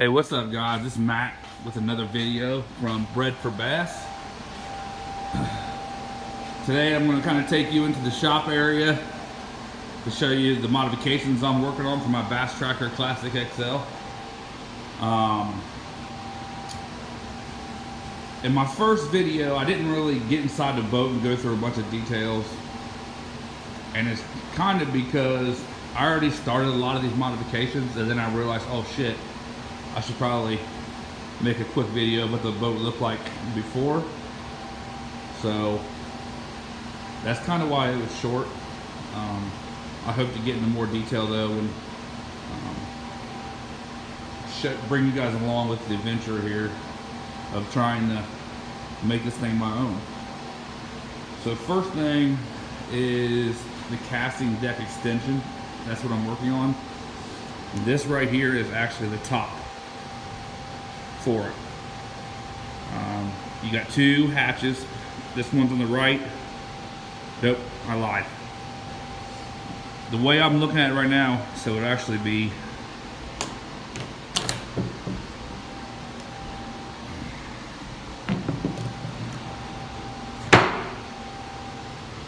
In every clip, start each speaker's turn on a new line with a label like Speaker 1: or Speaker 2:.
Speaker 1: Hey, what's up guys? This is Matt with another video from Bred for Bass. Today I'm going to kind of take you into the shop area to show you the modifications I'm working on for my Bass Tracker Classic XL. In my first video, I didn't really get inside the boat and go through a bunch of details. And it's kind of because I already started a lot of these modifications, and then I realized, oh shit, I should probably make a quick video of what the boat looked like before. So that's kind of why it was short. I hope to get into more detail though and bring you guys along with the adventure here of trying to make this thing my own. So first thing is the casting deck extension. That's what I'm working on. This right here is actually the top for it. You got two hatches. This one's on the right. Nope, I lied. The way I'm looking at it right now, so it would actually be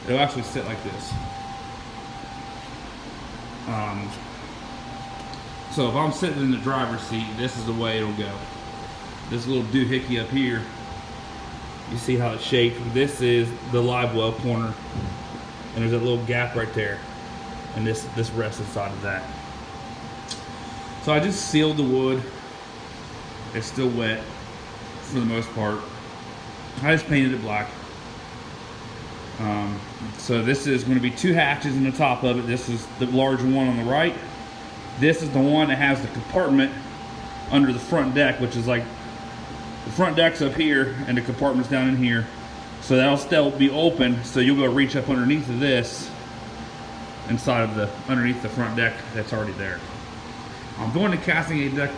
Speaker 1: it'll actually sit like this. So if I'm sitting in the driver's seat, this is the way it'll go. This little doohickey up here, you see how it's shaped. This is the live well corner, and there's a little gap right there, and this rests inside of that. So I just sealed the wood. It's still wet for the most part. I just painted it black. So this is going to be two hatches in the top of it. This is the larger one on the right. This is the one that has the compartment under the front deck, which is like the front deck's up here and the compartment's down in here. So that'll still be open, so you'll go reach up underneath of this inside of underneath the front deck that's already there. I'm doing the casting deck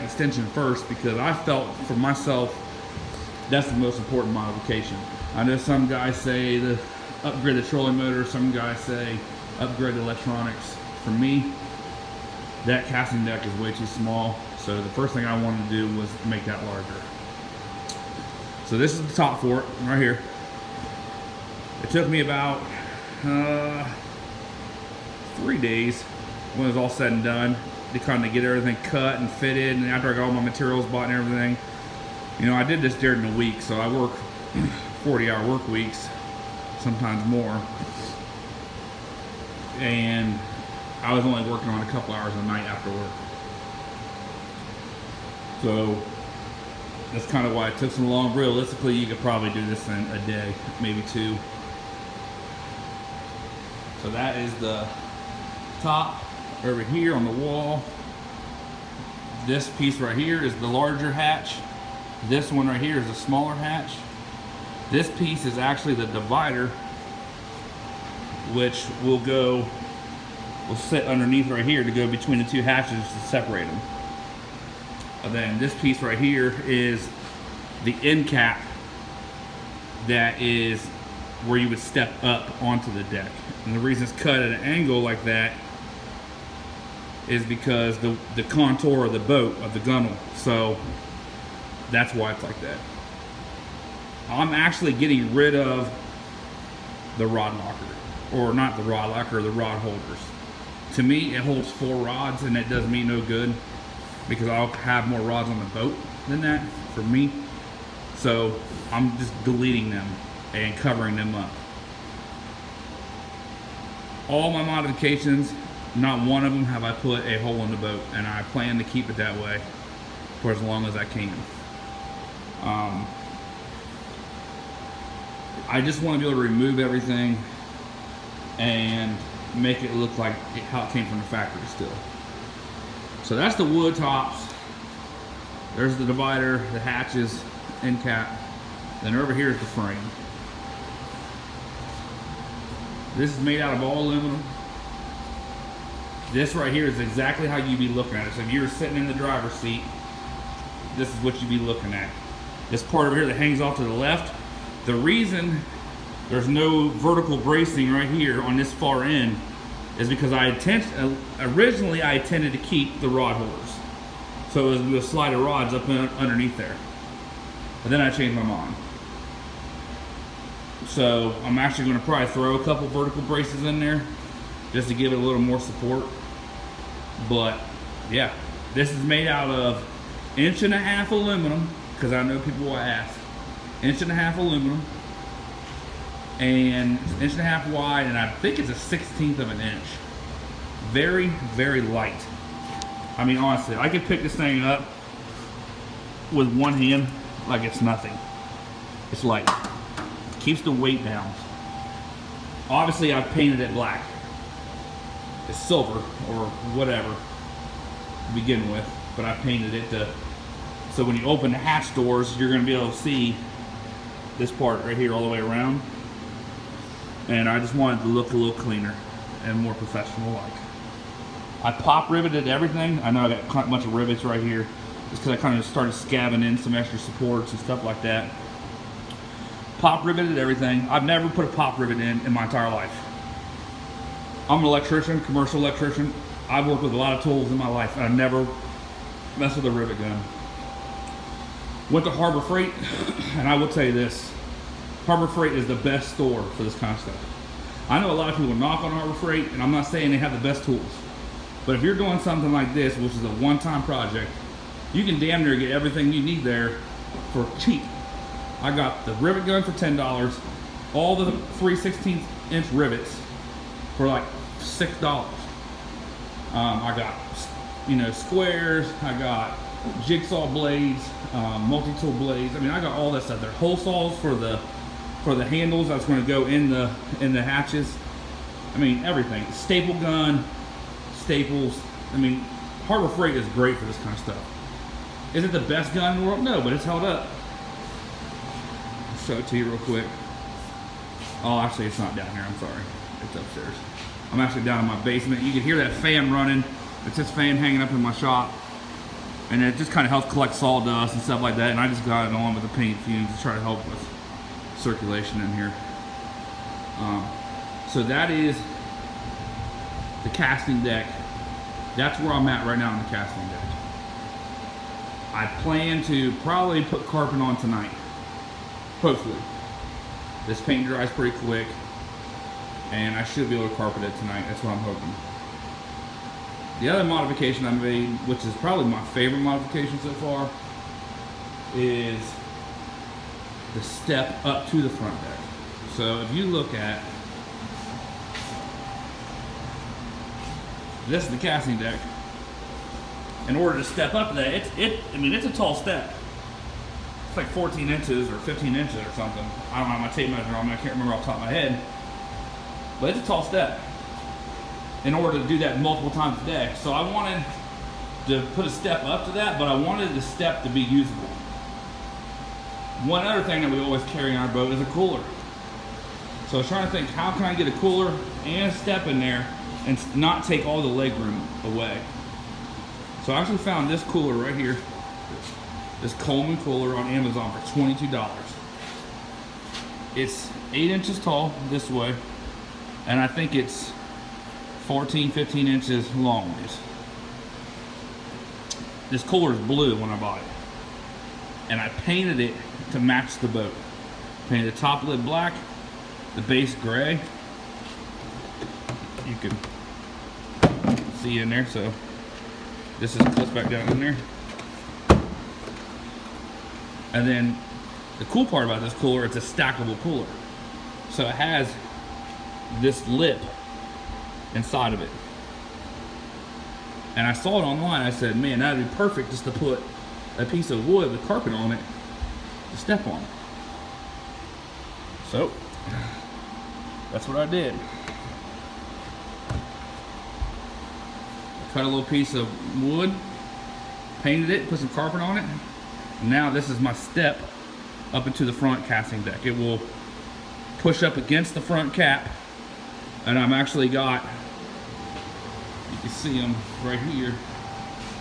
Speaker 1: extension first because I felt for myself that's the most important modification. I know some guys say to upgrade the trolling motor, some guys say upgrade the electronics. For me, that casting deck is way too small, so the first thing I wanted to do was make that larger. So this is the top for it, right here. It took me about 3 days when it was all said and done to kind of get everything cut and fitted, and after I got all my materials bought and everything. You know, I did this during the week, so I work 40-hour work weeks, sometimes more. And I was only working on a couple hours a night after work. So that's kind of why it took so long. Realistically, you could probably do this in a day, maybe two. So that is the top over here on the wall. This piece right here is the larger hatch. This one right here is a smaller hatch. This piece is actually the divider, which will sit underneath right here to go between the two hatches to separate them. And then this piece right here is the end cap that is where you would step up onto the deck. And the reason it's cut at an angle like that is because the contour of the boat, of the gunnel. So that's why it's like that. I'm actually getting rid of the rod locker, or not the rod locker, the rod holders. To me, it holds 4 rods, and that does me no good because I'll have more rods on the boat than that for me. So I'm just deleting them and covering them up. All my modifications, not one of them have I put a hole in the boat, and I plan to keep it that way for as long as I can. I just want to be able to remove everything and make it look like how it came from the factory still. So that's the wood tops. There's the divider, the hatches, end cap. Then over here is the frame. This is made out of all aluminum. This right here is exactly how you'd be looking at it. So if you were sitting in the driver's seat, this is what you'd be looking at. This part over here that hangs off to the left, the reason there's no vertical bracing right here on this far end is because originally I intended to keep the rod holders. So it was going to slide the rods up underneath there. But then I changed my mind. So I'm actually going to probably throw a couple vertical braces in there just to give it a little more support. But yeah, this is made out of 1.5 aluminum, because I know people will ask. 1.5 aluminum, and it's 1.5 wide, and I think it's a 1/16 of an inch. Very, very light. I mean, honestly, I could pick this thing up with one hand like it's nothing. It's light. Keeps the weight down. Obviously, I've painted it black. It's silver or whatever to begin with, but I painted it so when you open the hatch doors, you're going to be able to see this part right here all the way around. And I just wanted to look a little cleaner and more professional like. I pop riveted everything. I know I got a bunch of rivets right here just because I kind of started scabbing in some extra supports and stuff like that. Pop riveted everything. I've never put a pop rivet in my entire life. I'm an electrician, commercial electrician. I've worked with a lot of tools in my life, and I've never messed with a rivet gun. Went to Harbor Freight, and I will tell you this. Harbor Freight is the best store for this kind of stuff. I know a lot of people knock on Harbor Freight, and I'm not saying they have the best tools. But if you're doing something like this, which is a one-time project, you can damn near get everything you need there for cheap. I got the rivet gun for $10, all the 3/16 inch rivets for like $6. I got, squares. I got jigsaw blades, multi-tool blades. I mean, I got all that stuff. There hole saws for the handles that's going to go in the hatches. I mean, everything. Staple gun, staples. I mean, Harbor Freight is great for this kind of stuff. Is it the best gun in the world? No, but it's held up. I'll show it to you real quick. Oh, actually, it's not down here. I'm sorry. It's upstairs. I'm actually down in my basement. You can hear that fan running. It's this fan hanging up in my shop. And it just kind of helps collect sawdust and stuff like that. And I just got it on with the paint fumes to try to help with circulation in here. So that is the casting deck. That's where I'm at right now on the casting deck. I plan to probably put carpet on tonight. Hopefully. This paint dries pretty quick. And I should be able to carpet it tonight. That's what I'm hoping. The other modification I made, which is probably my favorite modification so far, is the step up to the front deck. So if you look at this is the casting deck. In order to step up to that, it's a tall step. It's like 14 inches or 15 inches or something. I don't have my tape measure on me. I can't remember off the top of my head. But it's a tall step in order to do that multiple times a day. So I wanted to put a step up to that, but I wanted the step to be usable. One other thing that we always carry on our boat is a cooler. So I was trying to think, how can I get a cooler and a step in there and not take all the leg room away? So I actually found this cooler right here, this Coleman cooler on Amazon for $22. It's 8 inches tall this way, and I think it's 14, 15 inches long. This cooler is blue when I bought it, and I painted it to match the boat. Painted the top lid black, the base gray. You can see in there, so this is clips back down in there. And then the cool part about this cooler, it's a stackable cooler. So it has this lip inside of it. And I saw it online. I said, man, that'd be perfect just to put a piece of wood with carpet on it to step on. So that's what I did. Cut a little piece of wood, painted it, put some carpet on it. Now this is my step up into the front casting deck. It will push up against the front cap, and I'm actually got, you can see them right here,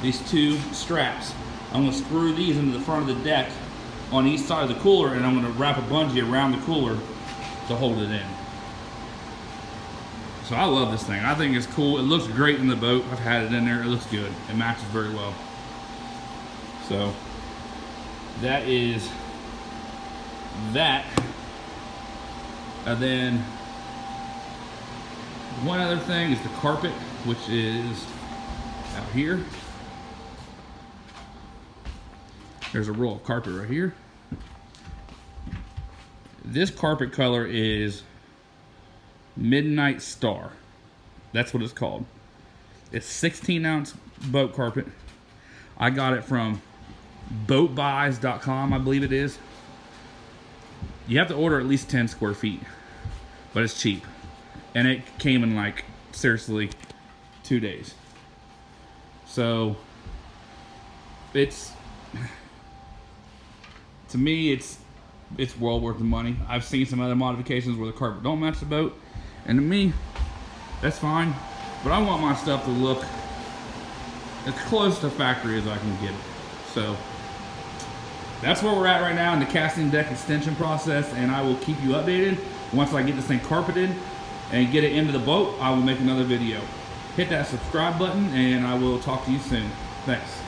Speaker 1: these two straps. I'm going to screw these into the front of the deck on each side of the cooler, and I'm going to wrap a bungee around the cooler to hold it in. So I love this thing. I think it's cool. It looks great in the boat. I've had it in there. It looks good. It matches very well. So that is that. And then one other thing is the carpet, which is out here. There's a roll of carpet right here. This carpet color is Midnight Star. That's what it's called. It's 16-ounce boat carpet. I got it from boatbuys.com, I believe it is. You have to order at least 10 square feet, but it's cheap. And it came in like, seriously, 2 days. So, it's, to me, it's well worth the money. I've seen some other modifications where the carpet don't match the boat, and to me, that's fine. But I want my stuff to look as close to factory as I can get it. So that's where we're at right now in the casting deck extension process, and I will keep you updated. Once I get this thing carpeted and get it into the boat, I will make another video. Hit that subscribe button, and I will talk to you soon. Thanks.